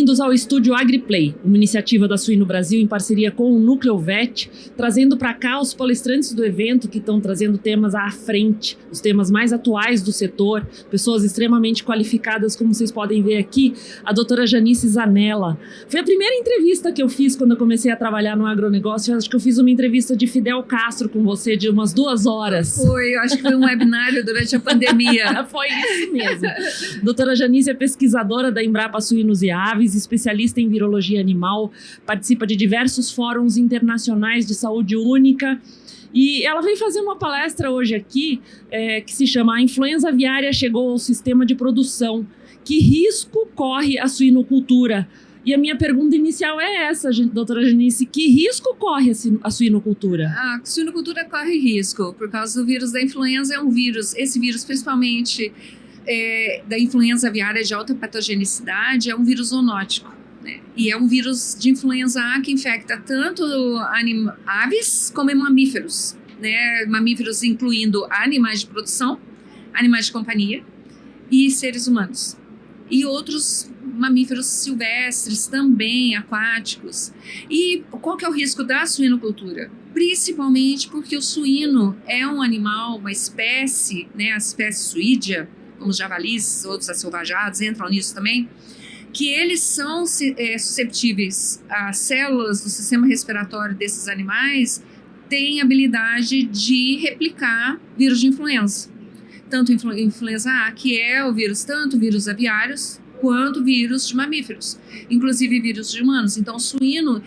Bem-vindos ao Estúdio AgriPlay, uma iniciativa da Suíno Brasil em parceria com o Núcleo Vet, trazendo para cá os palestrantes do evento que estão trazendo temas à frente, os temas mais atuais do setor, pessoas extremamente qualificadas, como vocês podem ver aqui, a doutora Janice Zanella. Foi a primeira entrevista que eu fiz quando eu comecei a trabalhar no agronegócio. Eu acho que eu fiz uma entrevista de Fidel Castro com você de umas 2 horas. Foi, eu acho que foi um webinário durante a pandemia. Foi isso mesmo. Doutora Janice é pesquisadora da Embrapa Suínos e Aves, especialista em virologia animal, participa de diversos fóruns internacionais de saúde única. E ela veio fazer uma palestra hoje aqui que se chama A Influenza Aviária Chegou ao Sistema de Produção. Que risco corre a suinocultura? E a minha pergunta inicial é essa, doutora Janice, que risco corre a suinocultura? A suinocultura corre risco por causa do vírus da influenza. É um vírus, esse vírus principalmente da influenza aviária de alta patogenicidade, é um vírus zoonótico, né? E é um vírus de influenza A que infecta tanto aves como mamíferos, né? Mamíferos incluindo animais de produção, animais de companhia e seres humanos. E outros mamíferos silvestres também, aquáticos. E qual que é o risco da suinocultura? Principalmente porque o suíno é um animal, uma espécie, né, a espécie suídea, como os javalis, outros acelvajados entram nisso também, que eles são susceptíveis a células do sistema respiratório desses animais têm habilidade de replicar vírus de influenza. Tanto influenza A, que é o vírus, tanto vírus aviários, quanto vírus de mamíferos, inclusive vírus de humanos. Então, o suíno,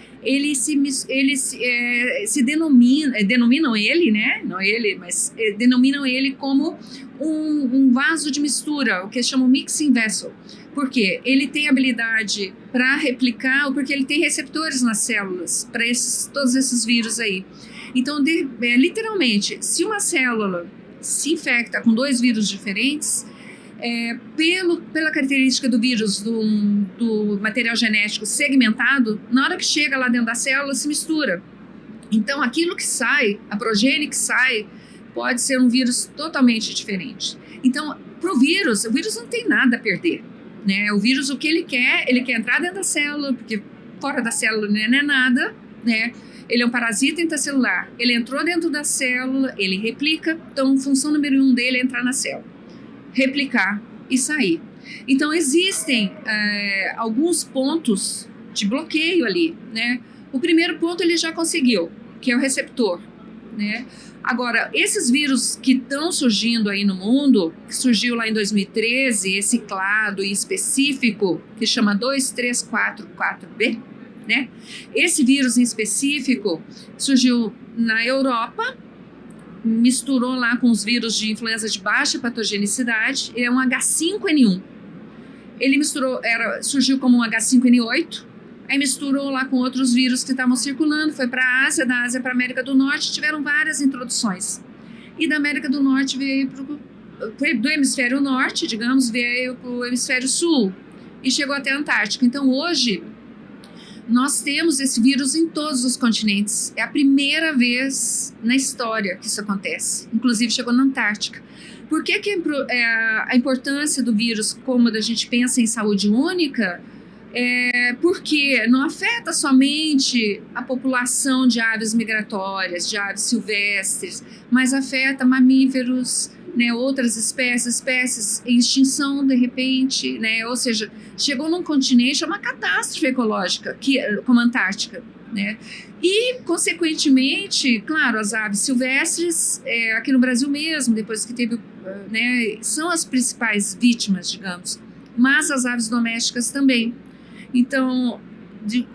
denominam ele, né? Não ele, mas denominam ele como um vaso de mistura, o que chamam mixing vessel. Por quê? Ele tem habilidade para replicar, ou porque ele tem receptores nas células para todos esses vírus aí. Então, literalmente, se uma célula se infecta com 2 vírus diferentes, pela característica do vírus, do material genético segmentado, na hora que chega lá dentro da célula, se mistura. Então, aquilo que sai, a progênie que sai, pode ser um vírus totalmente diferente. Então, para o vírus não tem nada a perder, né? O vírus, o que ele quer entrar dentro da célula, porque fora da célula não é nada, né? Ele é um parasita intracelular, ele entrou dentro da célula, ele replica, então a função número 1 dele é entrar na célula, replicar e sair. Então existem alguns pontos de bloqueio ali, né? O primeiro ponto ele já conseguiu, que é o receptor, né? Agora, esses vírus que estão surgindo aí no mundo, que surgiu lá em 2013, esse clado e específico, que chama 2344B, né? Esse vírus em específico surgiu na Europa, misturou lá com os vírus de influenza de baixa patogenicidade, é um H5N1. Ele surgiu como um H5N8, aí misturou lá com outros vírus que estavam circulando, foi para a Ásia, da Ásia para a América do Norte, tiveram várias introduções. E da América do Norte do hemisfério norte, digamos, veio para o hemisfério sul e chegou até a Antártica. Então hoje nós temos esse vírus em todos os continentes. É a primeira vez na história que isso acontece. Inclusive chegou na Antártica. Por que a importância do vírus, como a gente pensa em saúde única, porque não afeta somente a população de aves migratórias, de aves silvestres, mas afeta mamíferos, né, outras espécies em extinção de repente, né, ou seja, chegou num continente, é uma catástrofe ecológica, como a Antártica, né, e consequentemente, claro, as aves silvestres, aqui no Brasil mesmo, depois que teve, né, são as principais vítimas, digamos, mas as aves domésticas também. Então,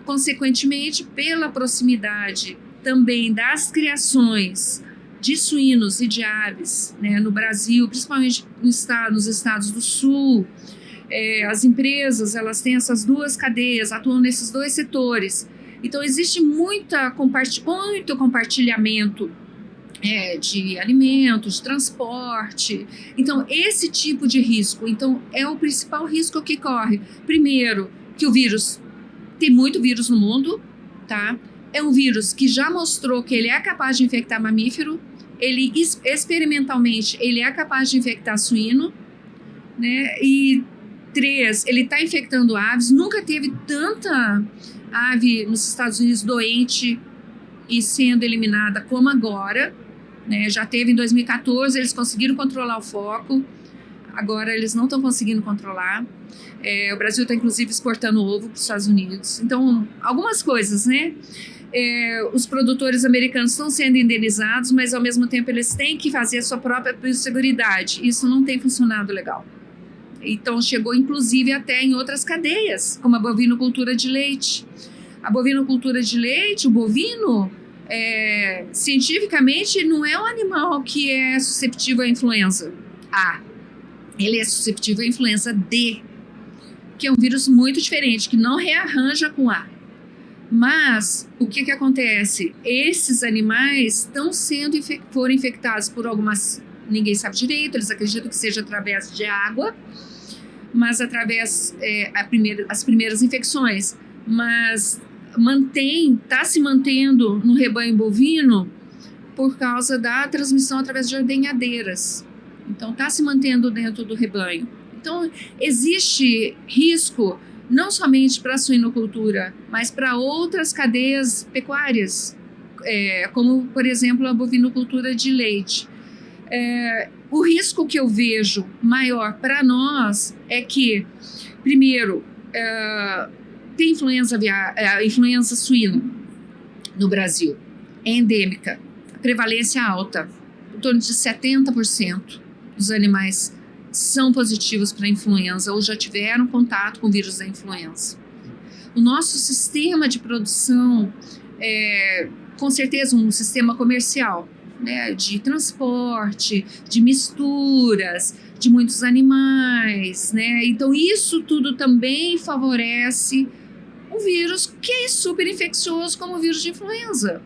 consequentemente, pela proximidade também das criações de suínos e de aves, né, no Brasil, principalmente nos estados do sul, as empresas elas têm essas 2 cadeias, atuam nesses 2 setores. Então existe muito compartilhamento de alimentos, de transporte. Então esse tipo de risco, então é o principal risco que corre. Primeiro, que o vírus, tem muito vírus no mundo, tá? É um vírus que já mostrou que ele é capaz de infectar mamífero, ele experimentalmente ele é capaz de infectar suíno, né? E 3, ele está infectando aves. Nunca teve tanta ave nos Estados Unidos doente e sendo eliminada como agora, né? Já teve em 2014, eles conseguiram controlar o foco. Agora eles não estão conseguindo controlar. O Brasil está, inclusive, exportando ovo para os Estados Unidos. Então, algumas coisas, né? Os produtores americanos estão sendo indenizados, mas, ao mesmo tempo, eles têm que fazer a sua própria biosseguridade. Isso não tem funcionado legal. Então, chegou, inclusive, até em outras cadeias, como a bovinocultura de leite. A bovinocultura de leite, o bovino, cientificamente, não é um animal que é suscetível à influenza A. Ele é suscetível à influenza D, que é um vírus muito diferente, que não rearranja com A. Mas, o que acontece? Esses animais foram infectados por algumas... Ninguém sabe direito, eles acreditam que seja através de água, mas através as primeiras infecções. Mas está se mantendo no rebanho bovino por causa da transmissão através de ordenhadeiras. Então, está se mantendo dentro do rebanho. Então, existe risco não somente para a suinocultura, mas para outras cadeias pecuárias, como, por exemplo, a bovinocultura de leite. O risco que eu vejo maior para nós é que, primeiro, tem influenza suína no Brasil, é endêmica, a prevalência alta, em torno de 70% dos animais são positivos para a influenza ou já tiveram contato com o vírus da influenza. O nosso sistema de produção é, com certeza, um sistema comercial, né, de transporte, de misturas, de muitos animais, né? Então, isso tudo também favorece um vírus que é super infeccioso como o vírus de influenza.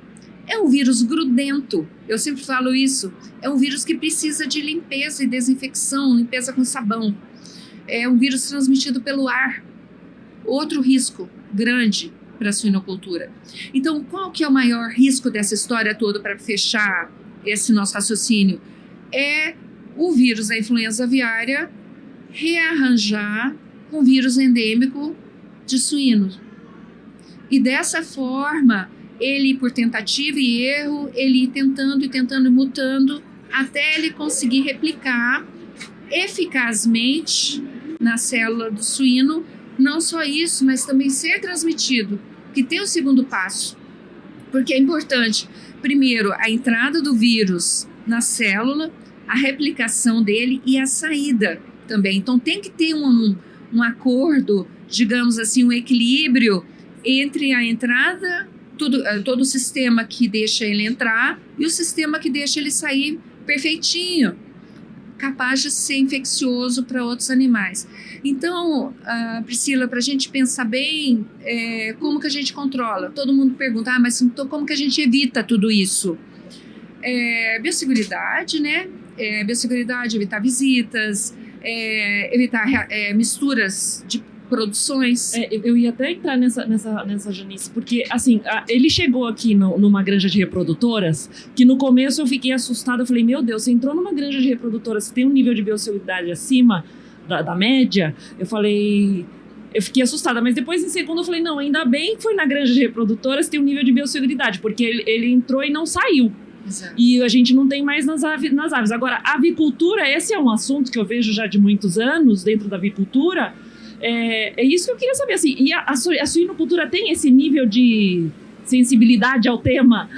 É um vírus grudento, eu sempre falo isso, é um vírus que precisa de limpeza e desinfecção, limpeza com sabão. É um vírus transmitido pelo ar, outro risco grande para a suinocultura. Então, qual que é o maior risco dessa história toda para fechar esse nosso raciocínio? É o vírus da influenza aviária rearranjar com vírus endêmico de suínos. E dessa forma, ele, por tentativa e erro, ele ir tentando e mutando até ele conseguir replicar eficazmente na célula do suíno. Não só isso, mas também ser transmitido, que tem o segundo passo, porque é importante, primeiro, a entrada do vírus na célula, a replicação dele e a saída também. Então, tem que ter um acordo, digamos assim, um equilíbrio entre a entrada, todo o sistema que deixa ele entrar e o sistema que deixa ele sair perfeitinho, capaz de ser infeccioso para outros animais. Então, Priscila, para a gente pensar bem, como que a gente controla? Todo mundo pergunta, mas então, como que a gente evita tudo isso? Biosseguridade, né? Biosseguridade, evitar visitas, evitar misturas de produções. Eu ia até entrar nessa Janice, porque assim, ele chegou aqui numa granja de reprodutoras, que no começo eu fiquei assustada, eu falei, meu Deus, você entrou numa granja de reprodutoras que tem um nível de biosseguridade acima da média, eu fiquei assustada, mas depois em segundo eu falei, não, ainda bem que foi na granja de reprodutoras tem um nível de biosseguridade, porque ele entrou e não saiu. Exato. E a gente não tem mais nas aves. Agora, a avicultura, esse é um assunto que eu vejo já de muitos anos dentro da avicultura. É isso que eu queria saber, assim, e a suinocultura tem esse nível de sensibilidade ao tema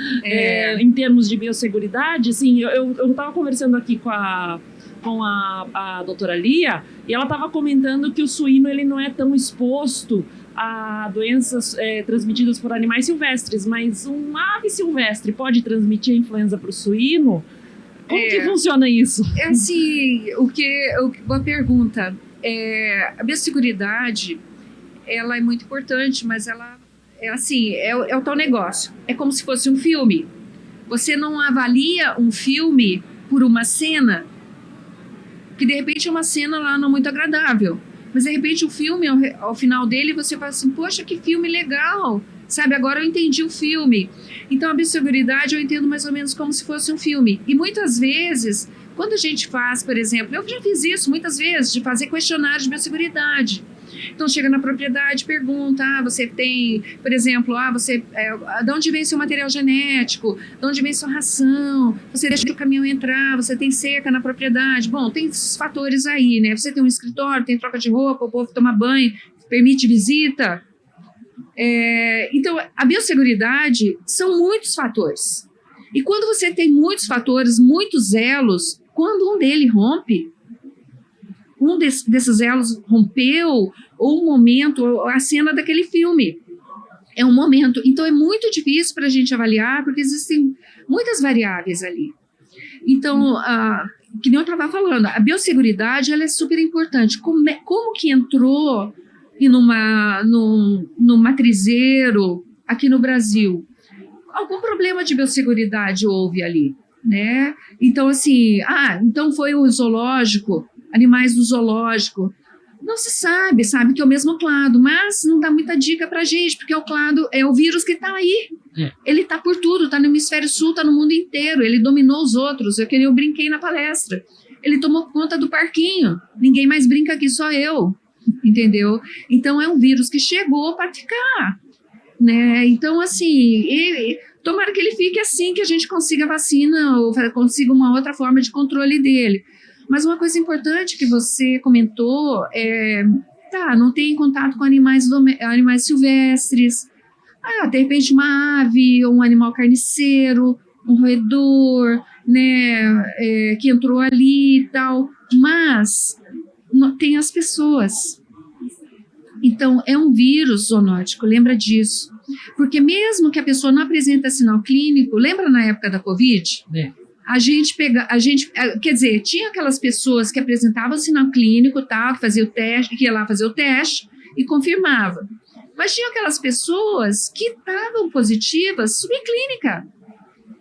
em termos de biosseguridade? Assim, eu estava conversando aqui com a doutora Lia, e ela estava comentando que o suíno ele não é tão exposto a doenças transmitidas por animais silvestres, mas uma ave silvestre pode transmitir a influenza para o suíno? Como que funciona isso? Assim, boa pergunta. A biosseguridade, ela é muito importante, mas ela é o tal negócio. É como se fosse um filme. Você não avalia um filme por uma cena, que de repente é uma cena lá não muito agradável. Mas de repente o filme, ao final dele, você fala assim, poxa, que filme legal, sabe? Agora eu entendi o filme. Então a biosseguridade eu entendo mais ou menos como se fosse um filme. E muitas vezes Quando a gente faz, por exemplo, eu já fiz isso muitas vezes, de fazer questionários de biosseguridade. Então, chega na propriedade, pergunta, você tem, por exemplo, de onde vem seu material genético, de onde vem sua ração, você deixa o caminhão entrar, você tem cerca na propriedade. Bom, tem esses fatores aí, né? Você tem um escritório, tem troca de roupa, o povo toma banho, permite visita. Então, a biosseguridade são muitos fatores. E quando você tem muitos fatores, muitos elos, quando um deles rompe, desses elos rompeu, ou um momento, ou a cena daquele filme. É um momento. Então, é muito difícil para a gente avaliar, porque existem muitas variáveis ali. Então, que nem eu estava falando, a biosseguridade ela é super importante. Como que entrou num matrizeiro aqui no Brasil? Algum problema de biosseguridade houve ali, né? Então, assim, então foi o zoológico, animais do zoológico. Não se sabe que é o mesmo clado, mas não dá muita dica pra gente, porque o clado é o vírus que está aí. Ele está por tudo, está no hemisfério sul, está no mundo inteiro, ele dominou os outros, eu brinquei na palestra. Ele tomou conta do parquinho, ninguém mais brinca aqui, só eu, entendeu? Então é um vírus que chegou para ficar, né? Então, assim, tomara que ele fique assim, que a gente consiga vacina ou consiga uma outra forma de controle dele. Mas uma coisa importante que você comentou não tem contato com animais silvestres. De repente uma ave, ou um animal carniceiro, um roedor, né, que entrou ali e tal. Mas tem as pessoas. Então, é um vírus zoonótico, lembra disso. Porque mesmo que a pessoa não apresente sinal clínico, lembra na época da Covid? Quer dizer, tinha aquelas pessoas que apresentavam sinal clínico, tal, que fazia o teste, que ia lá fazer o teste e confirmava. Mas tinha aquelas pessoas que estavam positivas subclínica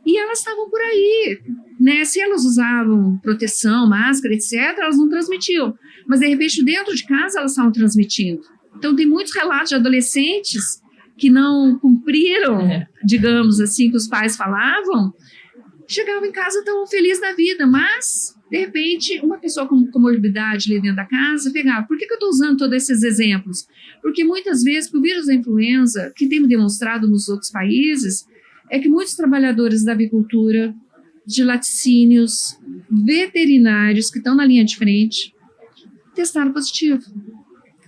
e elas estavam por aí, né? Se elas usavam proteção, máscara, etc., elas não transmitiam. Mas de repente dentro de casa elas estavam transmitindo. Então tem muitos relatos de adolescentes que não cumpriram, digamos assim, que os pais falavam. Chegavam em casa, estavam felizes da vida, mas, de repente, uma pessoa com comorbidade ali dentro da casa pegava. Por que eu estou usando todos esses exemplos? Porque muitas vezes, o vírus da influenza, que tem demonstrado nos outros países, é que muitos trabalhadores da avicultura, de laticínios, veterinários, que estão na linha de frente, testaram positivo,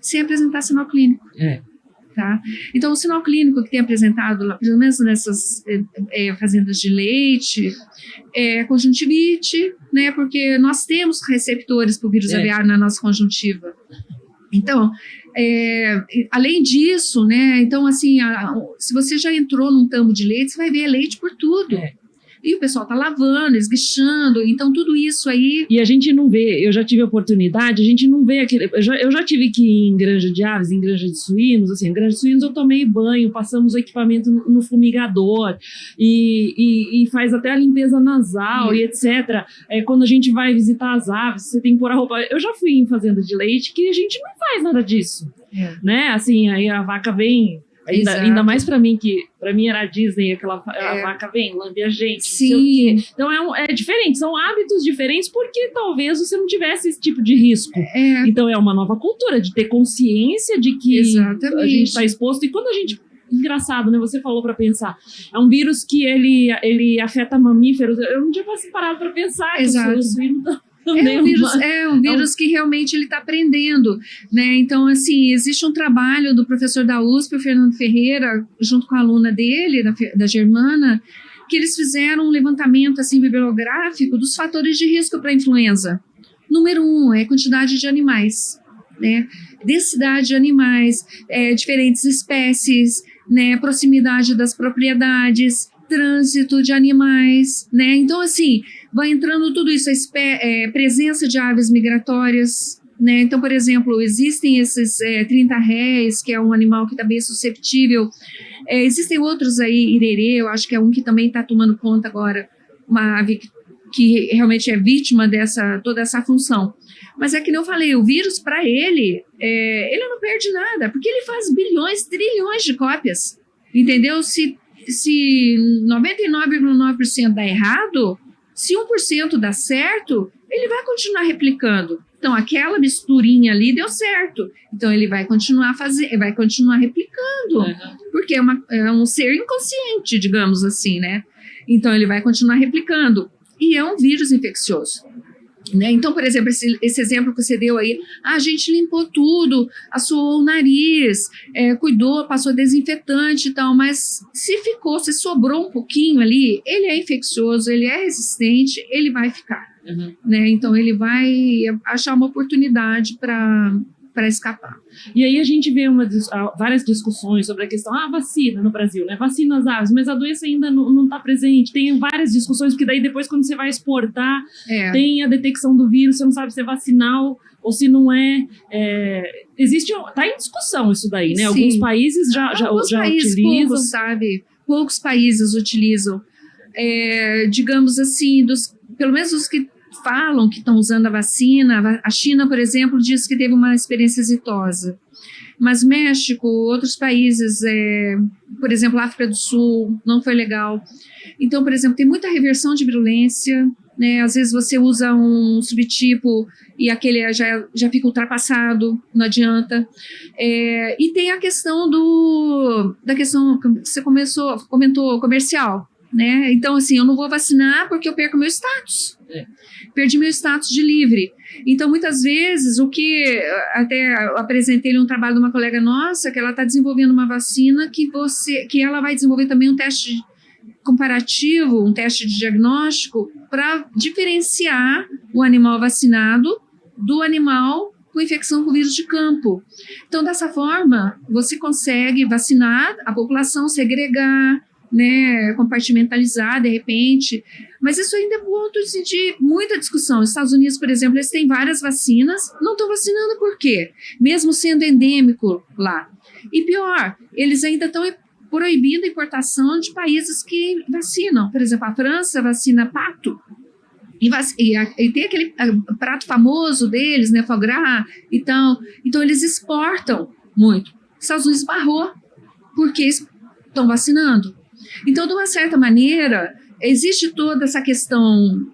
sem apresentar sinal clínico. Tá? Então, o sinal clínico que tem apresentado, pelo menos nessas fazendas de leite, é conjuntivite, né? Porque nós temos receptores para o vírus aviário na nossa conjuntiva. Então, além disso, né? Então, assim, se você já entrou num tambo de leite, você vai ver leite por tudo. E o pessoal está lavando, esguichando, então tudo isso aí... E a gente não vê, eu já tive a oportunidade, a gente não vê aquele... Eu já tive que ir em granja de aves, em granja de suínos, assim, em granja de suínos eu tomei banho, passamos o equipamento no fumigador, e faz até a limpeza nasal, e etc. Quando a gente vai visitar as aves, você tem que pôr a roupa... Eu já fui em fazenda de leite que a gente não faz nada disso, né? Assim, aí a vaca vem... Ainda mais para mim, que para mim era a Disney, a vaca vem, lambe a gente. Sim. Então é diferente, são hábitos diferentes, porque talvez você não tivesse esse tipo de risco. Então é uma nova cultura, de ter consciência de que a gente está exposto. E quando a gente... Engraçado, né? Você falou para pensar. É um vírus que ele afeta mamíferos. Eu não tinha parado para pensar. Exato. Que o suíno É um vírus que realmente ele está aprendendo, né? Então, assim, existe um trabalho do professor da USP, o Fernando Ferreira, junto com a aluna dele, da Germana, que eles fizeram um levantamento assim, bibliográfico dos fatores de risco para a influenza. Número 1 é a quantidade de animais, né? Densidade de animais, diferentes espécies, né? Proximidade das propriedades, trânsito de animais, né? Então, assim, vai entrando tudo isso, presença de aves migratórias, né? Então, por exemplo, existem esses 30 réis, que é um animal que está bem susceptível. Existem outros aí, irerê, eu acho que é um que também está tomando conta agora, uma ave que realmente é vítima toda essa função. Mas é que nem eu falei, o vírus, para ele não perde nada, porque ele faz bilhões, trilhões de cópias, entendeu? Se 99,9% dá errado, se 1% dá certo, ele vai continuar replicando. Então, aquela misturinha ali deu certo. Então, ele vai continuar vai continuar replicando, porque é um ser inconsciente, digamos assim, né? Então, ele vai continuar replicando. E é um vírus infeccioso. Né? Então, por exemplo, esse exemplo que você deu aí, a gente limpou tudo, assoou o nariz, cuidou, passou desinfetante e tal, mas se sobrou um pouquinho ali, ele é infeccioso, ele é resistente, ele vai ficar. Né? Então, ele vai achar uma oportunidade para escapar. E aí a gente vê várias discussões sobre a questão, vacina no Brasil, né? Vacina às aves, mas a doença ainda não está presente. Tem várias discussões, porque daí depois quando você vai exportar, tem a detecção do vírus, você não sabe se é vacinal ou se não é. Está em discussão isso daí, né? Sim. Alguns países já utilizam. Poucos países utilizam. Digamos assim, pelo menos os que falam que estão usando a vacina. A China, por exemplo, diz que teve uma experiência exitosa. Mas México, outros países, por exemplo, África do Sul, não foi legal. Então, por exemplo, tem muita reversão de virulência, né? Às vezes você usa um subtipo e aquele já fica ultrapassado, não adianta. E tem a questão da questão que você comentou, comercial. Né? Então, assim, eu não vou vacinar porque eu perco meu status. Perdi meu status de livre. Então, muitas vezes, até eu apresentei um trabalho de uma colega nossa, que ela está desenvolvendo uma vacina que ela vai desenvolver também um teste comparativo, um teste de diagnóstico para diferenciar o animal vacinado do animal com infecção com vírus de campo. Então, dessa forma, você consegue vacinar a população, segregar, né, compartimentalizar de repente, mas isso ainda é ponto de muita discussão. Os Estados Unidos, por exemplo, eles têm várias vacinas, não estão vacinando por quê? Mesmo sendo endêmico lá. E pior, eles ainda estão proibindo a importação de países que vacinam. Por exemplo, a França vacina pato, e tem aquele prato famoso deles, né, foie gras, então eles exportam muito. Os Estados Unidos barrou, porque estão vacinando. Então, de uma certa maneira, existe toda essa questão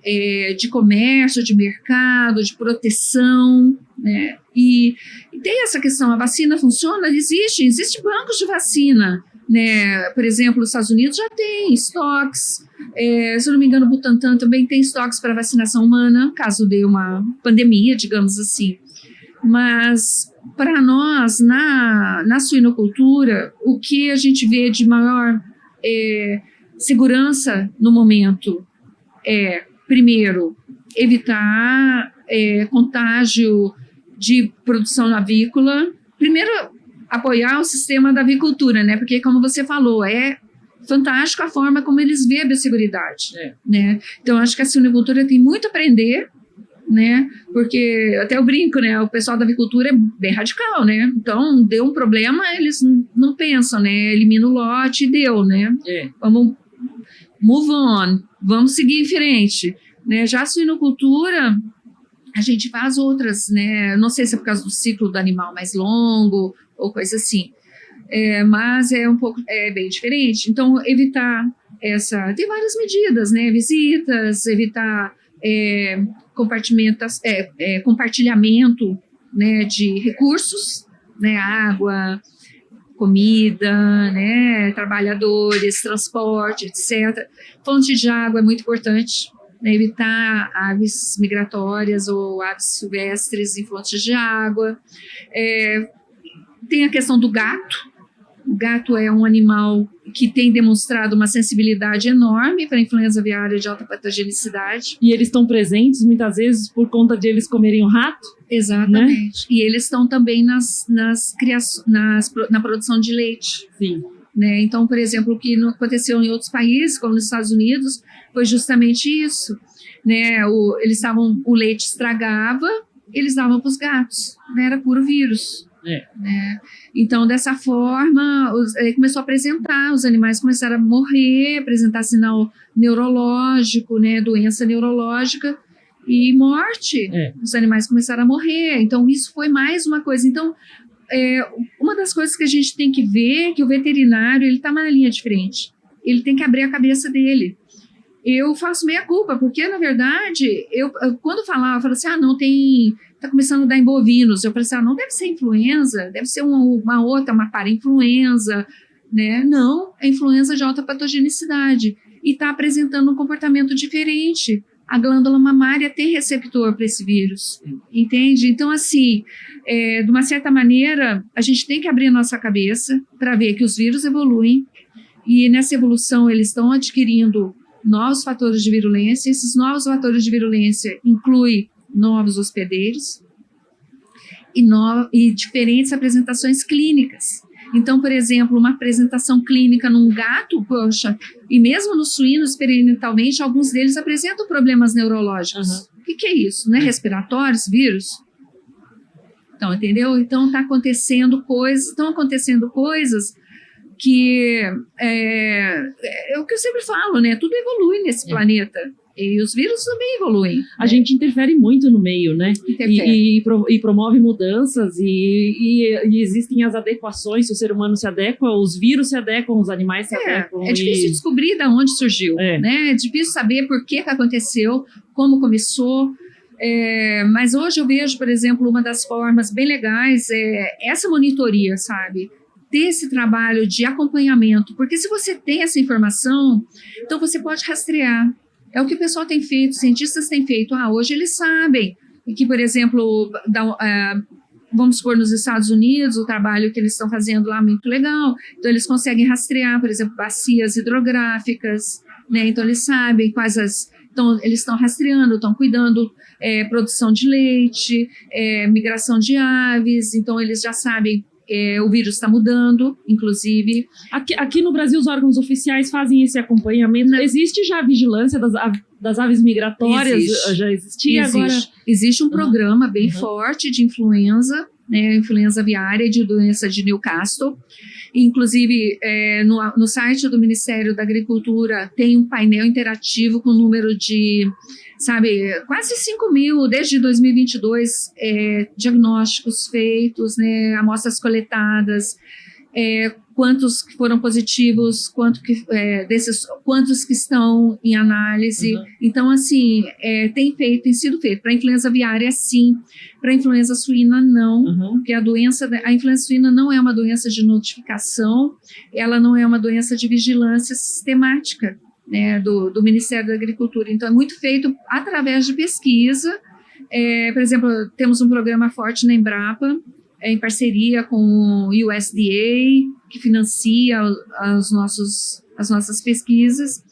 de comércio, de mercado, de proteção, né? E tem essa questão, a vacina funciona? Existe bancos de vacina, né? Por exemplo, os Estados Unidos já tem estoques, se eu não me engano, o Butantan também tem estoques para vacinação humana, caso dê uma pandemia, digamos assim. Mas, para nós, na suinocultura, o que a gente vê de maior segurança no momento primeiro, evitar contágio de produção avícola. Primeiro, apoiar o sistema da avicultura, né? Porque, como você falou, é fantástico a forma como eles veem a biosseguridade, né? Então, acho que a suinocultura tem muito a aprender, né? Porque até eu brinco, né? O pessoal da avicultura é bem radical, né? Então, deu um problema, eles não pensam, né? Elimina o lote e deu, né? Vamos move on, vamos seguir em frente, né? Já a suinocultura, a gente faz outras, né? Não sei se é por causa do ciclo do animal mais longo ou coisa assim, mas é bem diferente. Então, evitar tem várias medidas, né? Visitas, evitar compartilhamento, né, de recursos, né, água, comida, né, trabalhadores, transporte, etc. Fonte de água é muito importante, né, evitar aves migratórias ou aves silvestres em fontes de água. Tem a questão do gato. O gato é um animal que tem demonstrado uma sensibilidade enorme para a influenza aviária de alta patogenicidade. E eles estão presentes muitas vezes por conta de eles comerem o rato? Exatamente. Né? E eles estão também na produção de leite. Sim. Né? Então, por exemplo, o que não aconteceu em outros países, como nos Estados Unidos, foi justamente isso. Né? O leite estragava, eles davam para os gatos. Né? Era puro vírus. Né? Então, dessa forma, começou a apresentar, os animais começaram a morrer, apresentar sinal neurológico, né, doença neurológica e morte. Os animais começaram a morrer. Então, isso foi mais uma coisa. Então, uma das coisas que a gente tem que ver é que o veterinário, ele está na linha de frente. Ele tem que abrir a cabeça dele. eu faço meia culpa, porque, na verdade, quando falava, eu falava assim, não, está começando a dar em bovinos. Eu falei assim, não deve ser influenza, deve ser uma outra, uma parainfluenza, né? Não, é influenza de alta patogenicidade e está apresentando um comportamento diferente. A glândula mamária tem receptor para esse vírus, entende? Então, assim, de uma certa maneira, a gente tem que abrir a nossa cabeça para ver que os vírus evoluem e nessa evolução eles estão adquirindo novos fatores de virulência. Esses novos fatores de virulência incluem novos hospedeiros e diferentes apresentações clínicas. Então, por exemplo, uma apresentação clínica num gato, poxa, e mesmo nos suínos, experimentalmente, alguns deles apresentam problemas neurológicos. O que é isso? Não é respiratórios, vírus? Então, entendeu? Então, estão acontecendo coisas que é o que eu sempre falo, né? Tudo evolui nesse planeta. E os vírus também evoluem. A gente interfere muito no meio, né? E promove mudanças e existem as adequações. Se o ser humano se adequa, os vírus se adequam, os animais se adequam. É difícil descobrir de onde surgiu, né? É difícil saber por que aconteceu, como começou. Mas hoje eu vejo, por exemplo, uma das formas bem legais é essa monitoria, sabe? Ter esse trabalho de acompanhamento, porque se você tem essa informação, então você pode rastrear. É o que o pessoal tem feito, os cientistas têm feito. Hoje eles sabem que, por exemplo, vamos supor, nos Estados Unidos, o trabalho que eles estão fazendo lá é muito legal. Então, eles conseguem rastrear, por exemplo, bacias hidrográficas, né? Então, eles sabem quais Então, eles estão rastreando, estão cuidando, produção de leite, migração de aves. Então, eles já sabem. O vírus está mudando, inclusive. Aqui no Brasil, os órgãos oficiais fazem esse acompanhamento. Existe já a vigilância das aves migratórias? Já existia agora? Existe um programa bem forte de influenza, né, influenza aviária de doença de Newcastle. Inclusive, no site do Ministério da Agricultura tem um painel interativo com o número de, quase 5.000, desde 2022, diagnósticos feitos, né, amostras coletadas, quantos que foram positivos, quantos que estão em análise. Então, assim, tem sido feito. Para a influenza aviária, sim. Para a influenza suína, não. Porque a influenza suína não é uma doença de notificação, ela não é uma doença de vigilância sistemática, né, do Ministério da Agricultura. Então, é muito feito através de pesquisa. Por exemplo, temos um programa forte na Embrapa, em parceria com o USDA, que financia as nossas pesquisas.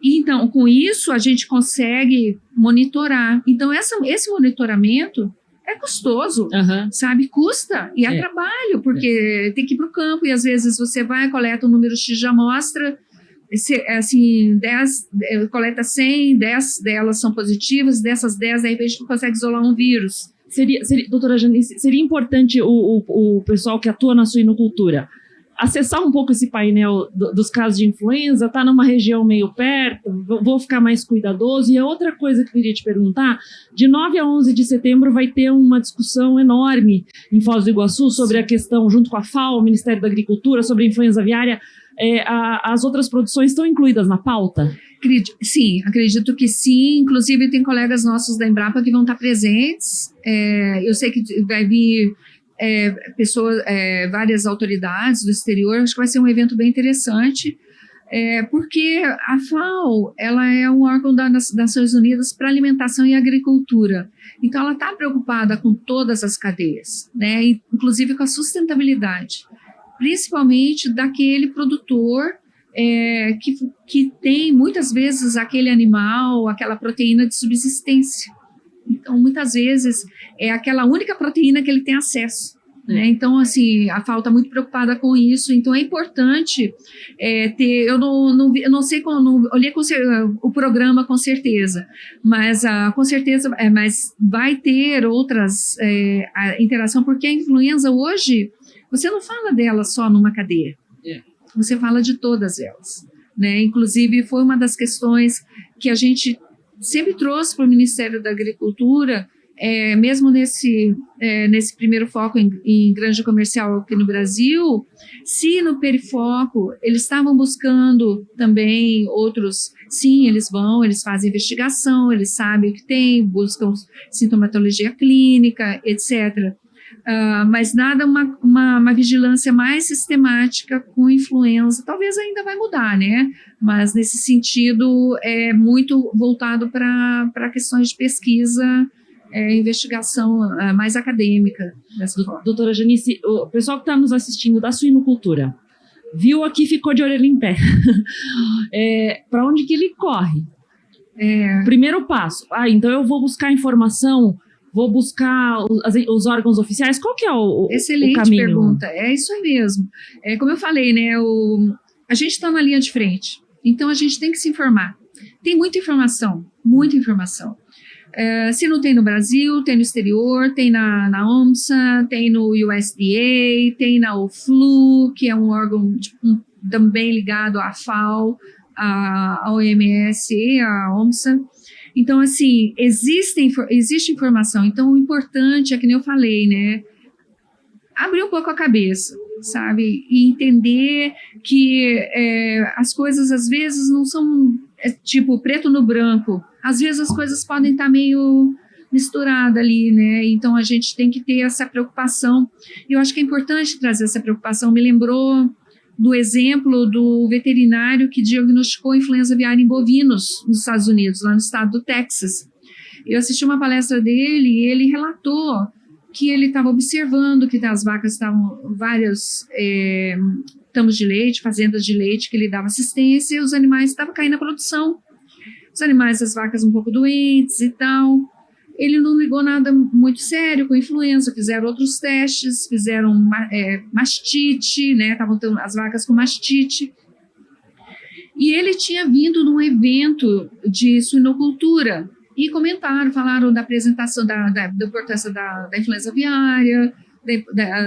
Então, com isso, a gente consegue monitorar. Então, esse monitoramento é custoso, custa e é trabalho, porque tem que ir para o campo e às vezes você vai, coleta um número X de amostra, assim, 10, coleta 100, 10 delas são positivas, dessas 10, de repente, não consegue isolar um vírus. Doutora Janice, seria importante o pessoal que atua na suinocultura acessar um pouco esse painel dos casos de influenza, está numa região meio perto, vou ficar mais cuidadoso. E a outra coisa que eu queria te perguntar, de 9 a 11 de setembro vai ter uma discussão enorme em Foz do Iguaçu sobre a questão, junto com a FAO, o Ministério da Agricultura, sobre a influenza aviária. As outras produções estão incluídas na pauta? Sim, acredito que sim. Inclusive, tem colegas nossos da Embrapa que vão estar presentes. Eu sei que vai vir pessoas, várias autoridades do exterior. Acho que vai ser um evento bem interessante, porque a FAO ela é um órgão das Nações Unidas para alimentação e agricultura. Então, ela está preocupada com todas as cadeias, né? Inclusive com a sustentabilidade, principalmente daquele produtor que tem, muitas vezes, aquele animal, aquela proteína de subsistência. Então, muitas vezes, é aquela única proteína que ele tem acesso, né? Então, assim, a FAO está muito preocupada com isso. Então, é importante ter... Eu não sei, não olhei o programa com certeza, mas com certeza mas vai ter outras interação, porque a influenza hoje, você não fala dela só numa cadeia. Você fala de todas elas, né? Inclusive, foi uma das questões que a gente sempre trouxe para o Ministério da Agricultura, mesmo nesse primeiro foco em granja comercial aqui no Brasil, se no perifoco eles estavam buscando também outros, sim, eles fazem investigação, eles sabem o que tem, buscam sintomatologia clínica, etc. Mas nada uma vigilância mais sistemática com influenza. Talvez ainda vai mudar, né? Mas nesse sentido é muito voltado para questões de pesquisa, investigação mais acadêmica. Doutora Janice, o pessoal que está nos assistindo da suinocultura viu aqui e ficou de orelha em pé. Para onde que ele corre? Primeiro passo. Então eu vou buscar informação, vou buscar os órgãos oficiais. Qual que é o caminho? Excelente pergunta. É isso mesmo. Como eu falei, né? A gente está na linha de frente. Então a gente tem que se informar. Tem muita informação, muita informação. Se não tem no Brasil, tem no exterior, tem na OMSA, tem no USDA, tem na OFLU, que é um órgão também ligado à FAO, à OMS e à OMSA. Então, assim, existe informação. Então, o importante é, que nem eu falei, né? Abrir um pouco a cabeça, sabe? E entender que as coisas, às vezes, não são tipo preto no branco. Às vezes as coisas podem estar meio misturadas ali, né? Então a gente tem que ter essa preocupação. Eu acho que é importante trazer essa preocupação. Me lembrou do exemplo do veterinário que diagnosticou influenza aviária em bovinos nos Estados Unidos, lá no estado do Texas. Eu assisti uma palestra dele e ele relatou que ele estava observando que as vacas estavam vários tamos de leite, fazendas de leite que ele dava assistência, e os animais estavam caindo na produção. Os animais, as vacas um pouco doentes e tal. Ele não ligou nada muito sério com influenza, fizeram outros testes, fizeram mastite, né? Estavam as vacas com mastite. E ele tinha vindo num evento de suinocultura e falaram da apresentação da importância da influenza aviária,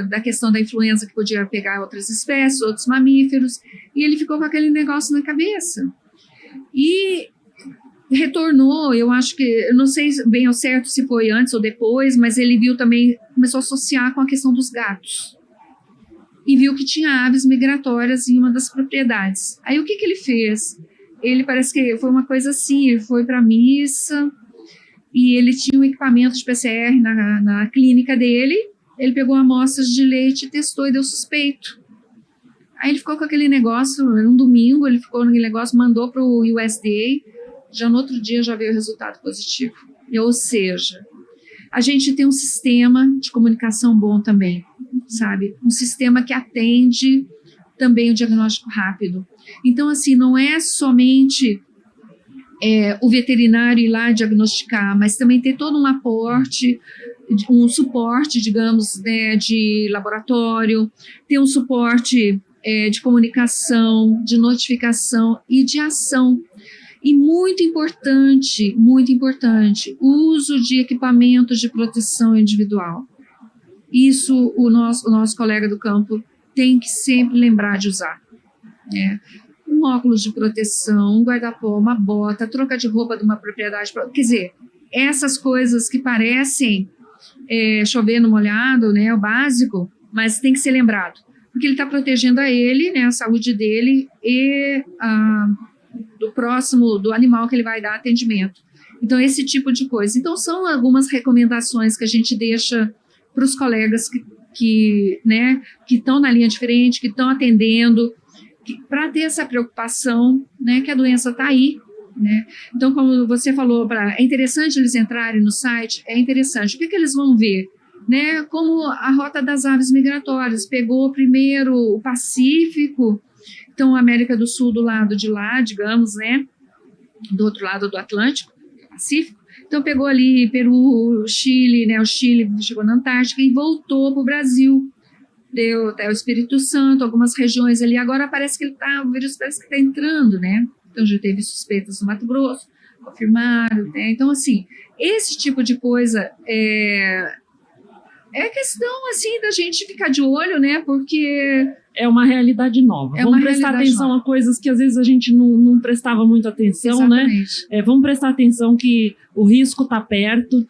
da questão da influenza que podia pegar outras espécies, outros mamíferos, e ele ficou com aquele negócio na cabeça. E retornou, eu acho que, eu não sei bem ao certo se foi antes ou depois, mas ele viu também, começou a associar com a questão dos gatos. E viu que tinha aves migratórias em uma das propriedades. Aí o que ele fez? Ele parece que foi uma coisa assim, ele foi para a missa, e ele tinha um equipamento de PCR na clínica dele, ele pegou amostras de leite, testou e deu suspeito. Aí ele ficou com aquele negócio, um domingo, ele ficou naquele negócio, mandou para o USDA, já no outro dia já veio o resultado positivo. Ou seja, a gente tem um sistema de comunicação bom também, sabe? Um sistema que atende também o diagnóstico rápido. Então, assim, não é somente o veterinário ir lá diagnosticar, mas também ter todo um aporte, um suporte, digamos, né, de laboratório, ter um suporte de comunicação, de notificação e de ação. E muito importante, o uso de equipamentos de proteção individual. Isso o nosso colega do campo tem que sempre lembrar de usar. Um óculos de proteção, um guarda-pó, uma bota, troca de roupa de uma propriedade. Quer dizer, essas coisas que parecem chover no molhado, né, o básico, mas tem que ser lembrado. Porque ele está protegendo a ele, né, a saúde dele e do animal que ele vai dar atendimento. Então, esse tipo de coisa. Então, são algumas recomendações que a gente deixa para os colegas que estão na linha de frente, que estão atendendo, para ter essa preocupação, né, que a doença está aí, né? Então, como você falou, é interessante eles entrarem no site, é interessante. O que eles vão ver? Né, como a rota das aves migratórias, pegou primeiro o Pacífico, então a América do Sul do lado de lá, digamos, né, do outro lado do Atlântico, Pacífico, então pegou ali Peru, Chile, né, o Chile chegou na Antártica e voltou para o Brasil, deu até o Espírito Santo, algumas regiões ali, agora parece que o vírus parece que está entrando, né, então já teve suspeitas no Mato Grosso, confirmaram, né, então assim, esse tipo de coisa É questão, assim, da gente ficar de olho, né? Porque é uma realidade nova. É vamos uma prestar realidade atenção nova. a coisas que às vezes a gente não prestava muita atenção, né? exatamente. Vamos prestar atenção que o risco está perto.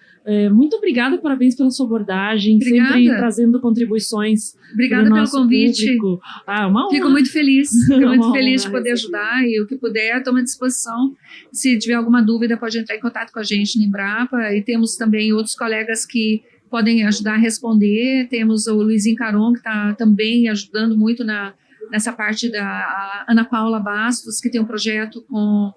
Muito obrigada, parabéns pela sua abordagem, Obrigada. sempre trazendo contribuições. Obrigada pro pelo nosso convite. público. Uma honra. Fico muito feliz. Fico Uma muito honra feliz de poder receber. ajudar e o que puder, estou à disposição. Se tiver alguma dúvida, pode entrar em contato com a gente no Embrapa. E temos também outros colegas que podem ajudar a responder. Temos o Luizinho Caron, que está também ajudando muito nessa parte da Ana Paula Bastos, que tem um projeto com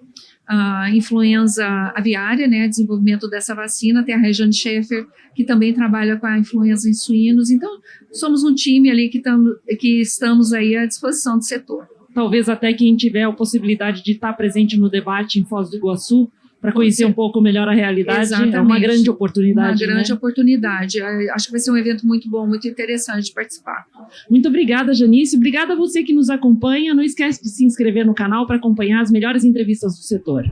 a influenza aviária, né, desenvolvimento dessa vacina. Tem a Regiane Schaefer, que também trabalha com a influenza em suínos. Então, somos um time ali que estamos aí à disposição do setor. Talvez até quem tiver a possibilidade de estar presente no debate em Foz do Iguaçu, para conhecer um pouco melhor a realidade, Exatamente. é uma grande oportunidade. Uma grande né? oportunidade. Acho que vai ser um evento muito bom, muito interessante de participar. Muito obrigada, Janice. Obrigada a você que nos acompanha. Não esquece de se inscrever no canal para acompanhar as melhores entrevistas do setor.